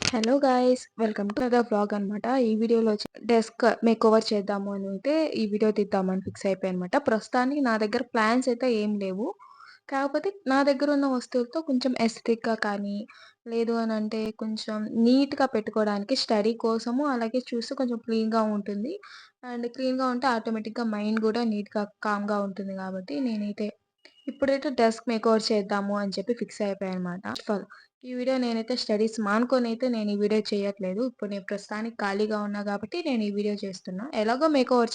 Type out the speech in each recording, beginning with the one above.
Hello guys welcome to the vlog అనమాట. ఈ వీడియోలో డెస్క్ మేక్ ఓవర్ చేద్దాము అని అయితే ఈ వీడియో తీద్దామని ఫిక్స్ అయిపోయి అనమాట. ప్రస్తుతానికి నా దగ్గర ప్లాన్స్ అయితే ఏం లేవు. కాకపోతే నా దగ్గర ఉన్న వస్తువులతో కొంచెం ఎస్థెటిక్‌గా కానీ, లేదు అని అంటే కొంచెం నీట్‌గా పెట్టుకోవడానికి స్టడీ కోసము అలాగే చూస్తే కొంచెం క్లీన్‌గా ఉంటుంది. అండ్ క్లీన్‌గా ఉంటే ఆటోమేటిక్‌గా మైండ్ గూడా నీట్‌గా, కామ్‌గా ఉంటుంది కాబట్టి నేనైతే ఇప్పుడైతే డెస్క్ మేకోవర్ చేద్దాము అని చెప్పి ఫిక్స్ అయిపోయానమాట. ఈ వీడియో నేనైతే స్టడీస్ మానుకొనైతే నేను ఈ వీడియో చేయట్లేదు. ఇప్పుడు నేను ప్రస్తుతానికి ఖాళీగా ఉన్నా కాబట్టి నేను ఈ వీడియో చేస్తున్నా. ఎలాగో మేకోవర్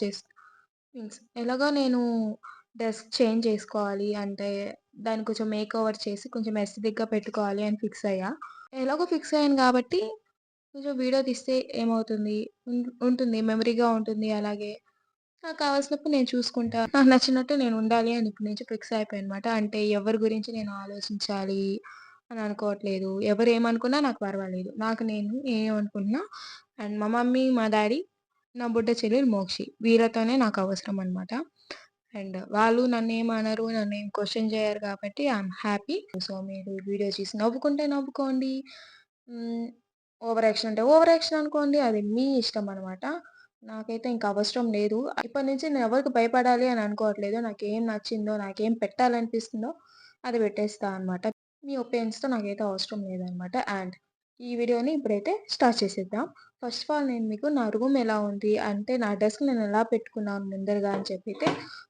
ఎలాగో నేను డెస్క్ చేంజ్ చేసుకోవాలి అంటే దాన్ని కొంచెం మేకోవర్ చేసి కొంచెం ఎస్థెటిక్‌గా పెట్టుకోవాలి అని ఫిక్స్ అయ్యా. ఎలాగో ఫిక్స్ అయ్యాను కాబట్టి కొంచెం వీడియో తీస్తే ఏమవుతుంది ఉంటుంది మెమరీగా ఉంటుంది. అలాగే నాకు కావాల్సినప్పుడు నేను చూసుకుంటా. నాకు నచ్చినట్టు నేను ఉండాలి అని ఇప్పటి నుంచి ఫిక్స్ అయిపోయానన్నమాట. అంటే ఎవరి గురించి నేను ఆలోచించాలి అని అనుకోవట్లేదు. ఎవరు ఏమనుకున్నా నాకు పర్వాలేదు. నాకు నేను ఏమనుకుంటున్నా అండ్ మా మమ్మీ, మా డ్యాడీ, నా బుడ్డ చెల్లెలు మోక్షి వీళ్ళతోనే నాకు అవసరం అన్నమాట. అండ్ వాళ్ళు నన్నేమనరు, నన్నేం క్వెషన్ చేయరు కాబట్టి ఐ యామ్ హ్యాపీ. సో, మీరు వీడియో చూసి నవ్వుకుంటే నవ్వుకోండి. ఓవర్ యాక్షన్ అంటే ఓవర్ యాక్షన్ అనుకోండి. అది మీ ఇష్టం అన్నమాట. నాకైతే ఇంక అవసరం లేదు. ఇప్పటి నుంచి నేను ఎవరికి భయపడాలి అని అనుకోవట్లేదు. నాకేం నచ్చిందో, నాకేం పెట్టాలనిపిస్తుందో అది పెట్టేస్తా అనమాట. మీ ఒపీనియన్స్‌తో నాకైతే అవసరం లేదనమాట. అండ్ ఈ వీడియోని ఇప్పుడైతే స్టార్ట్ చేసేద్దాం. ఫస్ట్ ఆఫ్ ఆల్ నేను మీకు నా రూమ్ ఎలా ఉంది అంటే నా డెస్క్ నేను ఎలా పెట్టుకున్నాను ముందరగా అని చెప్పైతే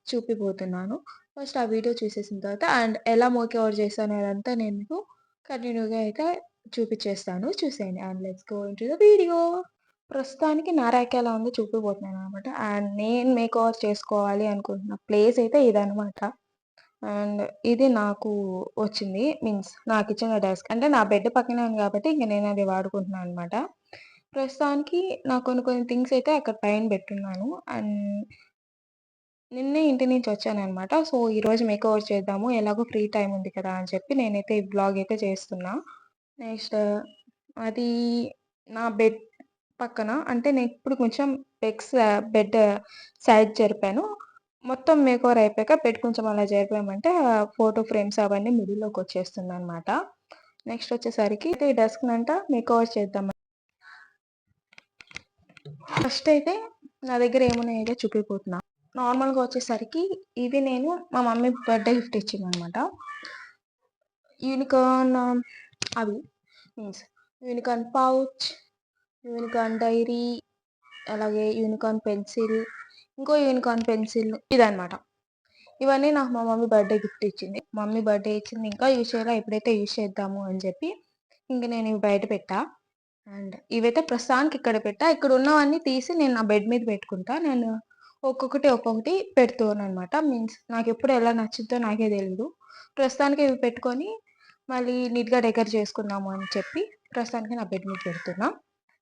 చూపిపోతున్నాను. ఫస్ట్ ఆ వీడియో చూసేసిన తర్వాత అండ్ ఎలా మోక్ ఓవర్ చేశాను అదంతా నేను మీకు కంటిన్యూగా అయితే చూపిచ్చేస్తాను. చూసేయండి. And let's go into the video. ప్రస్తుతానికి నా ర్యాక్ ఎలా ఉందో చూపిపోతున్నాననమాట. అండ్ నేను మేక్ ఓవర్ చేసుకోవాలి అనుకుంటున్న ప్లేస్ అయితే ఇదనమాట. అండ్ ఇది నాకు వచ్చింది. మీన్స్ నాకిచ్చిన డెస్క్. అంటే నా బెడ్ పక్కనే ఉంది కాబట్టి ఇంక నేనది వాడుకుంటున్నాను అనమాట. ప్రస్తుతానికి నాకు కొన్ని కొన్ని థింగ్స్ అయితే అక్కడ పైన పెట్టున్నాను. అండ్ నిన్నే ఇంటి నుంచి వచ్చాననమాట. సో, ఈరోజు మేక్ ఓవర్ చేద్దాము. ఎలాగో ఫ్రీ టైమ్ ఉంది కదా అని చెప్పి నేనైతే ఈ వ్లాగ్ అయితే చేస్తున్నా. నెక్స్ట్ అది నా బెడ్ పక్కన అంటే నేనిప్పుడు కొంచెం బెడ్ సైడ్ జరిపాను. మొత్తం మేకోవర్ అయిపోయాక బెడ్ కొంచెం అలా జరిపామంటే ఫోటో ఫ్రేమ్స్ అవన్నీ మిడిల్‌లోకొచ్చేస్తుందనమాట. నెక్స్ట్ వచ్చేసరికి అయితే ఈ డెస్క్‌నంట మేకోవర్ చేద్దాం. ఫస్ట్ అయితే నా దగ్గర ఏమున్నాయో చూపిపోతున్నా. నార్మల్‌గా వచ్చేసరికి ఇది నేను మా మమ్మీ బర్త్‌డే గిఫ్ట్ ఇచ్చిందనమాట. యూనికార్న్ అవి means unicorn pouch, unicorn diary, అలాగే యూనికార్న్ పెన్సిల్, ఇంకో యూనికార్న్ పెన్సిల్ ఇదనమాట. ఇవన్నీ నాకు మా మమ్మీ బర్త్‌డే గిఫ్ట్ ఇచ్చింది. మమ్మీ బర్త్‌డే ఇచ్చింది ఇంకా యూజ్ చేయలే. ఇప్పుడైతే యూజ్ చేద్దాము అని చెప్పి ఇంక నేను ఇవి బయట పెట్టా. అండ్ ఇవైతే ప్రస్తుతానికి ఇక్కడ పెట్టా. ఇక్కడ ఉన్నవన్నీ తీసి నేను నా బెడ్ మీద పెట్టుకుంటా. నేను ఒక్కొక్కటి పెడుతూననమాట. మీన్స్ నాకెప్పుడు ఎలా నచ్చుద్దో నాకే తెలీదు. ప్రస్తుతానికి ఇవి పెట్టుకొని మళ్ళీ నీట్‌గా డెకర్ చేసుకుందాము అని చెప్పి ప్రస్తుతానికి నా బెడ్ మీద పెడుతున్నా.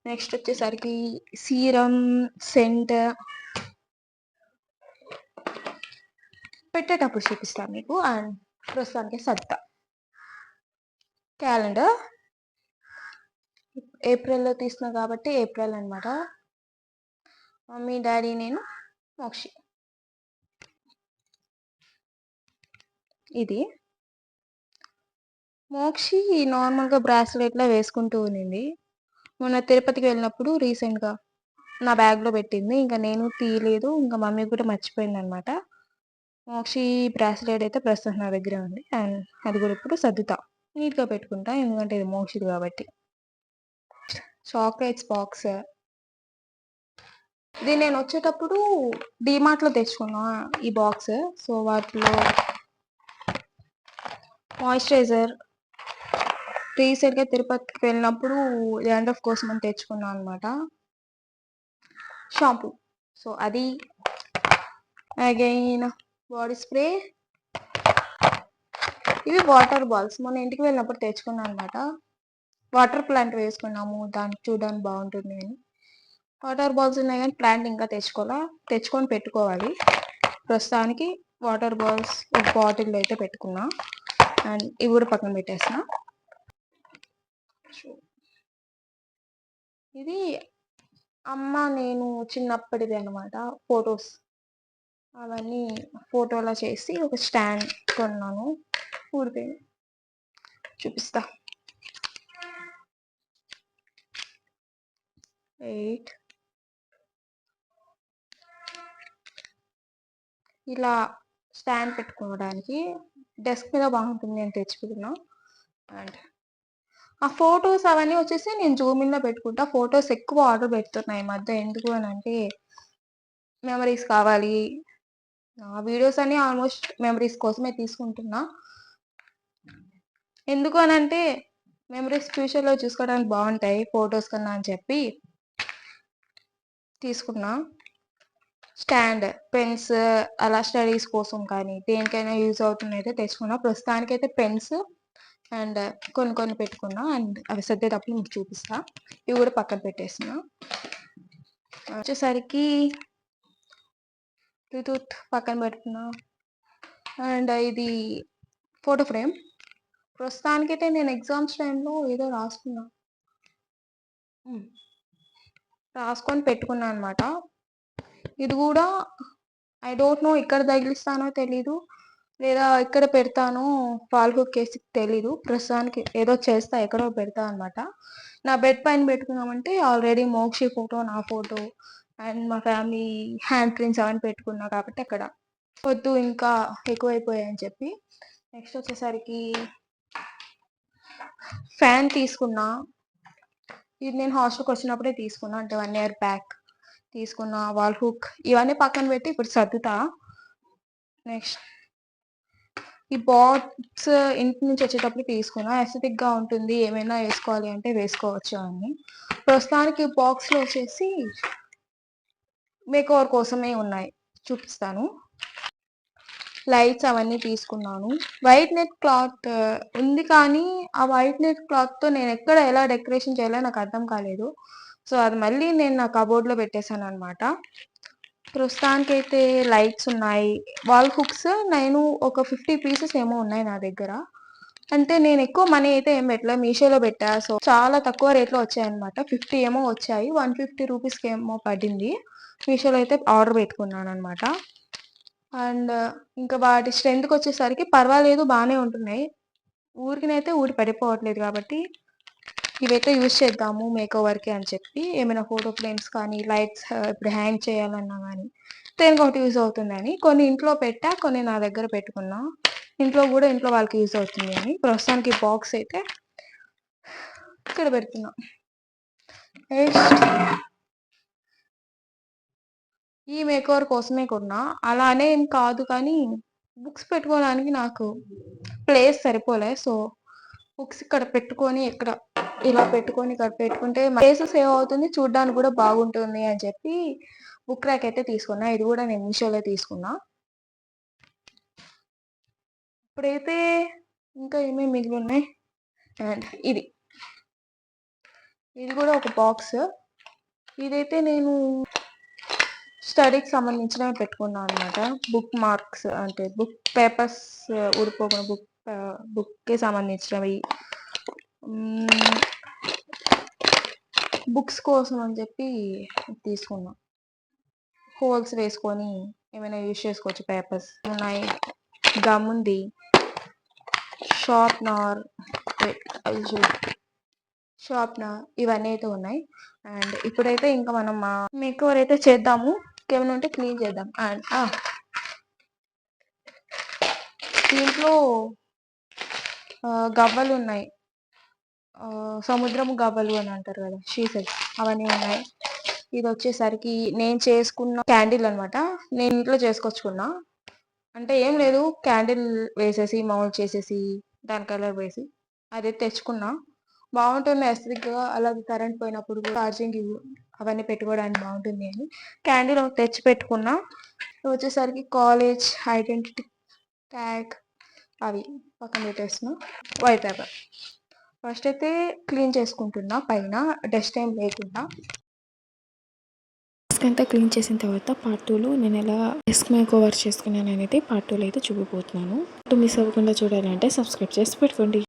నెక్స్ట్ వచ్చేసరికి సీరం, సెంట్ పెట్టేటప్పుడు చూపిస్తాను మీకు. అండ్ ప్రస్తుతానికి సర్దుతా. క్యాలెండర్ ఏప్రిల్‌లో తీసిన కాబట్టి ఏప్రిల్ అనమాట. మమ్మీ, డ్యాడీ, నేను, మోక్షి. ఇది మోక్షి నార్మల్‌గా బ్రాస్లెట్‌లా వేసుకుంటూ ఉన్నింది. మొన్న తిరుపతికి వెళ్ళినప్పుడు రీసెంట్‌గా నా బ్యాగ్‌లో పెట్టింది. ఇంక నేను తీయలేదు. ఇంక మమ్మీ కూడా మర్చిపోయిందనమాట. మోక్షి బ్రాస్లెట్ అయితే ప్రస్తుతం నా దగ్గరే ఉంది. అండ్ అది కూడా ఇప్పుడు సర్దుతా. నీట్‌గా పెట్టుకుంటా. ఎందుకంటే ఇది మోక్షిది కాబట్టి. Chocolates box. ఇది నేను వచ్చేటప్పుడు డీమార్ట్‌లో తెచ్చుకున్నా ఈ బాక్స్. సో, వాటిలో మాయిశ్చరైజర్ రీసెంట్‌గా తిరుపతికి వెళ్ళినప్పుడు డాండ్రఫ్ కోసం అని తెచ్చుకున్నా అనమాట. షాంపూ. సో, అది అగైన్ బాడీ స్ప్రే. ఇవి వాటర్ బాల్స్. మొన్న ఇంటికి వెళ్ళినప్పుడు తెచ్చుకున్నా అనమాట. వాటర్ ప్లాంట్ వేసుకున్నాము. దానికి చూడడానికి బాగుంటుంది అని. వాటర్ బాల్స్ ఉన్నాయి కానీ ప్లాంట్ ఇంకా తెచ్చుకోవాలా. తెచ్చుకొని పెట్టుకోవాలి. ప్రస్తుతానికి వాటర్ బాల్స్ ఒక బాటిల్‌లో అయితే పెట్టుకున్నా. అండ్ ఇవి కూడా పక్కన పెట్టేసిన. ఇది అమ్మ నేను చిన్నప్పటిది అనమాట. ఫోటోస్ అవన్నీ ఫోటోలా చేసి ఒక స్టాండ్ కొన్నాను. ఊరిపోయింది. చూపిస్తా. 8 ఇలా స్టాండ్ పెట్టుకోవడానికి డెస్క్ మీద బాగుంటుంది అని తెచ్చుకున్నా. అండ్ ఆ ఫొటోస్ అవన్నీ వచ్చేసి నేను జూమ్ ఇన్‌లో పెట్టుకుంటా. ఫొటోస్ ఎక్కువ ఆర్డర్ పెడుతున్నా ఈ మధ్య. ఎందుకు అనంటే మెమరీస్ కావాలి. వీడియోస్ అన్నీ ఆల్మోస్ట్ మెమరీస్ కోసమే తీసుకుంటున్నా. ఎందుకు అనంటే మెమరీస్ ఫ్యూచర్‌లో చూసుకోవడానికి బావుంటాయి ఫోటోస్ కన్నా అని చెప్పి తీసుకున్నా. స్టాండ్, పెన్స్ అలా స్టడీస్ కోసం కానీ దేనికైనా యూజ్ అవుతుందయితే తెచ్చుకున్నా. ప్రస్తుతానికైతే పెన్స్ అండ్ కొన్ని పెట్టుకున్నా. అండ్ అవి సర్దేటప్పుడు మీకు చూపిస్తా. ఇవి కూడా పక్కన పెట్టేస్తున్నా. వచ్చేసరికి బ్లూటూత్ పక్కన పెడుతున్నా. అండ్ ఇది ఫోటో ఫ్రేమ్. ప్రస్తుతానికైతే నేను ఎగ్జామ్స్ టైంలో ఏదో రాసుకొని పెట్టుకున్నా అనమాట. ఇది కూడా ఐ డోంట్ నో ఎక్కడ తగిలిస్తానో తెలీదు. లేదా ఎక్కడ పెడతానో వాల్ హుక్ ఏసి తెలీదు. ప్రస్తుతానికి ఏదో చేస్తా ఎక్కడో పెడతా అనమాట. నా బెడ్ పైన పెట్టుకుందామంటే ఆల్రెడీ మోక్షి ఫోటో, నా ఫోటో అండ్ మా ఫ్యామిలీ హ్యాండ్ ప్రింట్స్ అవన్నీ పెట్టుకున్నా కాబట్టి అక్కడ వద్దు ఇంకా ఎక్కువైపోయాయని చెప్పి. నెక్స్ట్ వచ్చేసరికి ఫ్యాన్ తీసుకున్నా. ఇది నేను హాస్టల్‌కి వచ్చినప్పుడే తీసుకున్నా. అంటే 1 ఇయర్ బ్యాక్ తీసుకున్న. వాల్ హుక్ ఇవన్నీ పక్కన పెట్టి ఇప్పుడు సర్దుతా. నెక్స్ట్ ఈ బాక్స్ ఇంటి నుంచి వచ్చేటప్పుడు తీసుకున్నా. ఎస్థెటిక్‌గా ఉంటుంది. ఏమైనా వేసుకోవాలి అంటే వేసుకోవచ్చు అని. ప్రస్తుతానికి బాక్స్‌లో వచ్చేసి మేకోవర్ కోసమే ఉన్నాయి. చూపిస్తాను. లైట్స్ అవన్నీ తీసుకున్నాను. వైట్ నెట్ క్లాత్ ఉంది కానీ ఆ వైట్ నెట్ క్లాత్‌తో నేను ఎక్కడ ఎలా డెకరేషన్ చేయాలో నాకు అర్థం కాలేదు. సో అది మళ్ళీ నేను నా కబోర్డ్‌లో పెట్టేసాననమాట. ప్రస్తుతానికైతే లైట్స్ ఉన్నాయి. వాల్ హుక్స్ నేను ఒక 50 పీసెస్ ఏమో ఉన్నాయి నా దగ్గర. అంటే నేను ఎక్కువ మనీ అయితే ఏం పెట్టలే. మీషోలో పెట్టా. సో చాలా తక్కువ రేట్‌లో వచ్చాయన్నమాట. 50 ఏమో వచ్చాయి. 150 రూపీస్‌కి ఏమో పడింది. మీషోలో అయితే ఆర్డర్ పెట్టుకున్నాననమాట. అండ్ ఇంకా వాటి స్ట్రెంత్‌కి వచ్చేసరికి పర్వాలేదు బానే ఉంటున్నాయి. ఊరికనైతే ఊడి పడిపోవట్లేదు కాబట్టి ఇవైతే యూజ్ చేద్దాము మేకోవర్‌కి అని చెప్పి ఏమైనా ఫోటో ఫ్రేమ్స్ కానీ లైట్స్ ఇప్పుడు హ్యాంగ్ చేయాలన్నా కానీ దేనికొకటి యూజ్ అవుతుందని కొన్ని ఇంట్లో పెట్టా. కొన్ని నా దగ్గర పెట్టుకున్నా. ఇంట్లో వాళ్ళకి యూజ్ అవుతుంది అని. ప్రస్తుతానికి బాక్స్ అయితే ఇక్కడ పెడుతున్నా. నెక్స్ట్ ఈ మేకోవర్ కోసమే కొన్నా. అలా అని ఏం కాదు కానీ బుక్స్ పెట్టుకోవడానికి నాకు ప్లేస్ సరిపోలే. సో బుక్స్ ఇక్కడ పెట్టుకొని ఇలా పెట్టుకొని ఇక్కడ పెట్టుకుంటే ప్లేస్ సేవ్ అవుతుంది. చూడ్డానికి కూడా బాగుంటుంది అని చెప్పి బుక్ ర్యాక్ అయితే తీసుకున్నా. ఇది కూడా నేను మీషోలో తీసుకున్నా. ఇప్పుడైతే ఇంకా ఏమేమి మిగిలి ఉన్నాయి. అండ్ ఇది కూడా ఒక బాక్స్. ఇదైతే నేను స్టడీకి సంబంధించినవి పెట్టుకున్నాను అనమాట. బుక్ మార్క్స్ అంటే బుక్ పేపర్స్ ఊడిపోకుండా బుక్కి సంబంధించినవి. బుక్స్ కోసం అని చెప్పి తీసుకున్నా. హోల్స్ వేసుకొని ఏమైనా యూజ్ చేసుకోవచ్చు. పేపర్స్ ఉన్నాయి. గమ్ ఉంది. షార్ప్నర్ ఇవన్నీ అయితే ఉన్నాయి. అండ్ ఇప్పుడైతే ఇంకా మనం మేకోవర్ అయితే చేద్దాము. ఏమైనా ఉంటే క్లీన్ చేద్దాం. అండ్ దీంట్లో గవ్వలు ఉన్నాయి. సముద్రము గవ్వలు అని అంటారు కదా, షీసెల్స్ అవన్నీ ఉన్నాయి. ఇది వచ్చేసరికి నేను చేసుకున్న క్యాండిల్ అనమాట. నేను ఇంట్లో చేసుకొచ్చుకున్నా. అంటే ఏం లేదు, క్యాండిల్ వేసేసి మౌల్డ్ చేసేసి దాని కలర్ వేసి అదే తెచ్చుకున్నా. బాగుంటుంది ఎస్థెటిక్‌గా. అలాగే కరెంట్ పోయినప్పుడు ఛార్జింగ్ అవన్నీ పెట్టుకోవడానికి బాగుంటుంది అని క్యాండిల్ తెచ్చి పెట్టుకున్నా. వచ్చేసరికి కాలేజ్ ఐడెంటిటీ ట్యాగ్ అవి పక్కన పెట్టేస్తున్నా. వైట్ పేపర్ ఫస్ట్ అయితే క్లీన్ చేసుకుంటున్నా పైన డస్ట్ ఏం లేకుండా. డెస్క్ అంతా క్లీన్ చేసిన తర్వాత పార్ట్ 2లో నేను ఎలా డెస్క్ మేకోవర్ చేసుకున్నాను అనేది పార్ట్ 2లో అయితే చూపిపోతున్నాను. మిస్ అవ్వకుండా చూడాలంటే సబ్స్క్రైబ్ చేసి పెట్టుకోండి.